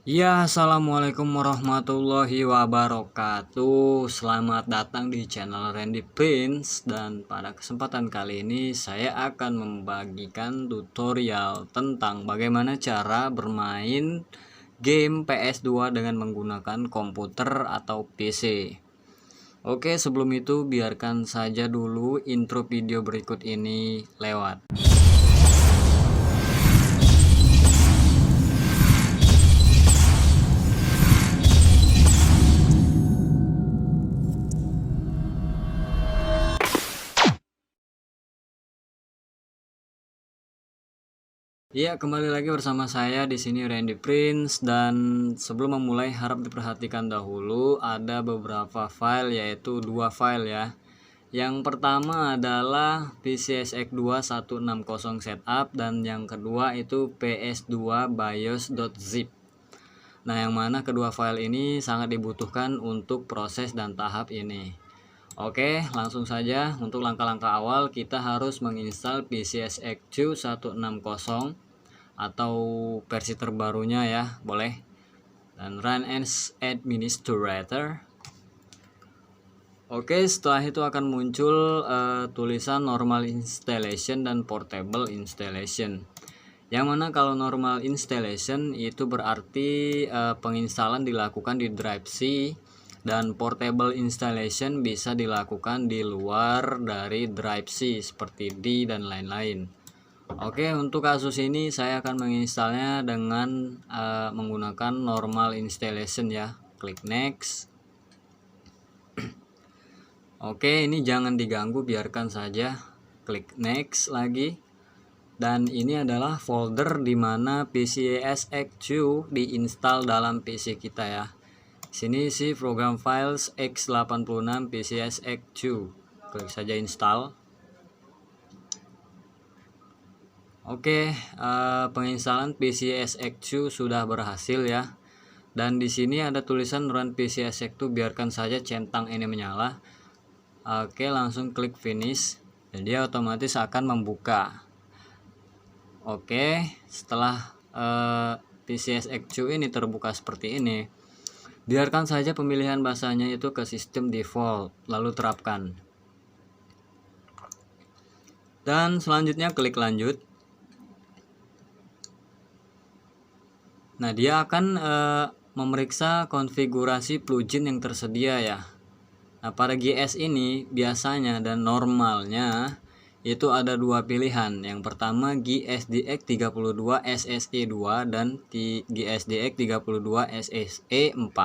Ya, assalamualaikum warahmatullahi wabarakatuh. Selamat datang di channel Randy Prince, dan pada kesempatan kali ini saya akan membagikan tutorial tentang bagaimana cara bermain game PS2 dengan menggunakan komputer atau PC. Oke, sebelum itu biarkan saja dulu intro video berikut ini lewat. Iya, kembali lagi bersama saya di sini Randy Prince, dan sebelum memulai harap diperhatikan dahulu ada beberapa file, yaitu dua file ya. Yang pertama adalah PCSX2 160 setup, dan yang kedua itu PS2 BIOS.zip. Nah, yang mana kedua file ini sangat dibutuhkan untuk proses dan tahap ini. Oke, langsung saja. Untuk langkah-langkah awal kita harus menginstal PCSX2 160 atau versi terbarunya ya, boleh, dan run as administrator. Oke, setelah itu akan muncul tulisan normal installation dan portable installation, yang mana kalau normal installation itu berarti penginstalan dilakukan di drive C, dan portable installation bisa dilakukan di luar dari drive C seperti D dan lain-lain. Oke, untuk kasus ini saya akan menginstalnya dengan menggunakan normal installation ya. Klik next. Oke, ini jangan diganggu, biarkan saja. Klik next lagi. Dan ini adalah folder di mana PCSX2 diinstal dalam PC kita ya. Sini isi program files x86 PCSX2. Klik saja install. Oke, penginstalan PCSX2 sudah berhasil ya. Dan di sini ada tulisan run PCSX2, biarkan saja centang ini menyala. Oke, langsung klik finish dan dia otomatis akan membuka. Oke, setelah PCSX2 ini terbuka seperti ini, biarkan saja pemilihan bahasanya itu ke sistem default, lalu terapkan. Dan selanjutnya klik lanjut. Nah, dia akan memeriksa konfigurasi plugin yang tersedia ya. Nah, pada GS ini biasanya dan normalnya itu ada dua pilihan. Yang pertama GSDX 32 SSE2 dan GSDX 32 SSE4.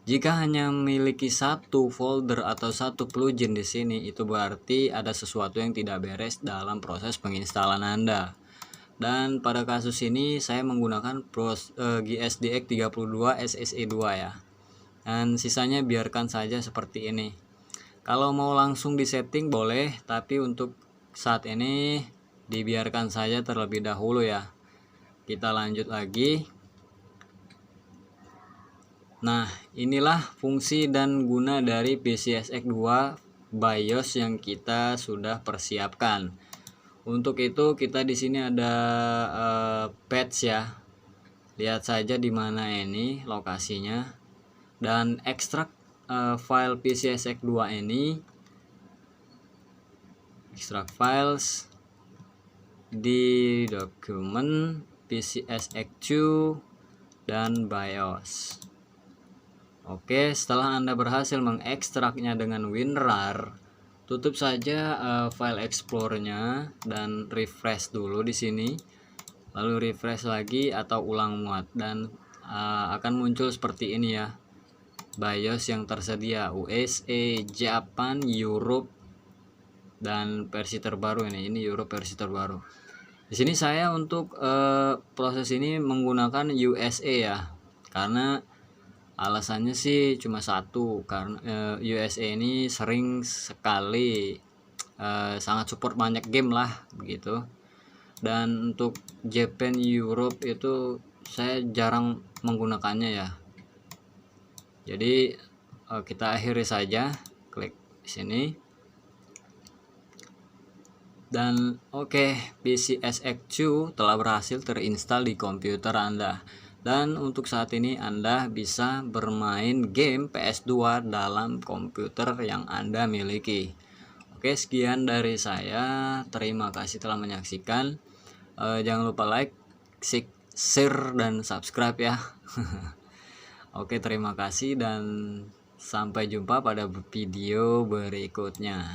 Jika hanya memiliki satu folder atau satu plugin di sini, itu berarti ada sesuatu yang tidak beres dalam proses penginstalan Anda. Dan pada kasus ini saya menggunakan GSDX 32 SSE2 ya. Dan sisanya biarkan saja seperti ini. Kalau mau langsung disetting boleh, tapi untuk saat ini dibiarkan saja terlebih dahulu ya. Kita lanjut lagi. Nah, inilah fungsi dan guna dari PCSX2 BIOS yang kita sudah persiapkan. Untuk itu kita di sini ada patch ya. Lihat saja di mana ini lokasinya, dan ekstrak file PCSX2 ini, ekstrak files di dokumen PCSX2 dan BIOS. Oke, setelah Anda berhasil mengekstraknya dengan WinRAR, tutup saja file Explorer-nya dan refresh dulu di sini. Lalu refresh lagi atau ulang muat, dan akan muncul seperti ini ya. BIOS yang tersedia USA, Japan, Europe, dan versi terbaru ini Europe versi terbaru. Di sini saya untuk proses ini menggunakan USA ya, karena alasannya sih cuma satu, karena USA ini sering sekali sangat support banyak game lah begitu. Dan untuk Japan, Europe itu saya jarang menggunakannya ya. Jadi kita akhiri saja, klik di sini. Dan oke, PCSX2 telah berhasil terinstall di komputer Anda. Dan untuk saat ini Anda bisa bermain game PS2 dalam komputer yang Anda miliki. Oke, sekian dari saya. Terima kasih telah menyaksikan. Jangan lupa like, share, dan subscribe ya. Oke, terima kasih dan sampai jumpa pada video berikutnya.